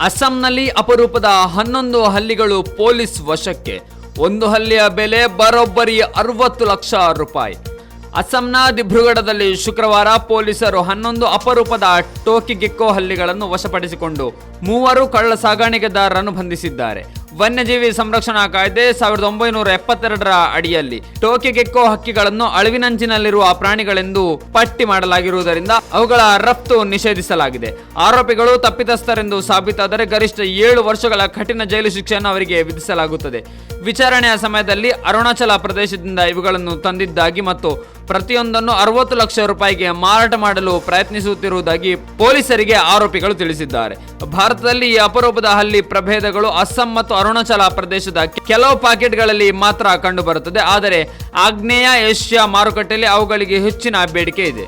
ಅಸ್ಸಾಂನಲ್ಲಿ ಅಪರೂಪದ 11 ಹಲ್ಲಿಗಳು ಪೊಲೀಸ್ ವಶಕ್ಕೆ. ಒಂದು ಹಲ್ಲಿಯ ಬೆಲೆ ಬರೋಬ್ಬರಿ 60 ಲಕ್ಷ ರೂಪಾಯಿ. ಅಸ್ಸಾಂನ ದಿಬ್ರುಗಢದಲ್ಲಿ ಶುಕ್ರವಾರ ಪೊಲೀಸರು 11 ಅಪರೂಪದ ಟೋಕಿಗೆಕ್ಕೋ ಹಲ್ಲಿಗಳನ್ನು ವಶಪಡಿಸಿಕೊಂಡು 3 ಕಳ್ಳ ಸಾಗಾಣಿಕೆದಾರರನ್ನು ಬಂಧಿಸಿದ್ದಾರೆ. ವನ್ಯಜೀವಿ ಸಂರಕ್ಷಣಾ ಕಾಯ್ದೆ 1972ರ ಅಡಿಯಲ್ಲಿ ಟೋಕಿಗೆಕ್ಕೋ ಹಕ್ಕಿಗಳನ್ನು ಅಳಿವಿನಂಚಿನಲ್ಲಿರುವ ಪ್ರಾಣಿಗಳೆಂದು ಪಟ್ಟಿ ಮಾಡಲಾಗಿರುವುದರಿಂದ ಅವುಗಳ ರಫ್ತು ನಿಷೇಧಿಸಲಾಗಿದೆ. ಆರೋಪಿಗಳು ತಪ್ಪಿತಸ್ಥರೆಂದು ಸಾಬೀತಾದರೆ ಗರಿಷ್ಠ 7 ವರ್ಷಗಳ ಕಠಿಣ ಜೈಲು ಶಿಕ್ಷೆಯನ್ನು ಅವರಿಗೆ ವಿಧಿಸಲಾಗುತ್ತದೆ. ವಿಚಾರಣೆಯ ಸಮಯದಲ್ಲಿ ಅರುಣಾಚಲ ಪ್ರದೇಶದಿಂದ ಇವುಗಳನ್ನು ತಂದಿದ್ದಾಗಿ ಮತ್ತು ಪ್ರತಿಯೊಂದನ್ನು 60 ಲಕ್ಷ ರೂಪಾಯಿಗೆ ಮಾರಾಟ ಮಾಡಲು ಪ್ರಯತ್ನಿಸುತ್ತಿರುವುದಾಗಿ ಪೊಲೀಸರಿಗೆ ಆರೋಪಿಗಳು ತಿಳಿಸಿದ್ದಾರೆ. ಭಾರತದಲ್ಲಿ ಈ ಅಪರೂಪದ ಹಲ್ಲಿ ಪ್ರಭೇದಗಳು ಅಸ್ಸಾಂ ಮತ್ತು ಅರುಣಾಚಲ ಪ್ರದೇಶದ ಕೆಲವು ಪಾಕೆಟ್ಗಳಲ್ಲಿ ಮಾತ್ರ ಕಂಡುಬರುತ್ತದೆ. ಆದರೆ ಆಗ್ನೇಯ ಏಷ್ಯಾ ಮಾರುಕಟ್ಟೆಯಲ್ಲಿ ಅವುಗಳಿಗೆ ಹೆಚ್ಚಿನ ಬೇಡಿಕೆ ಇದೆ.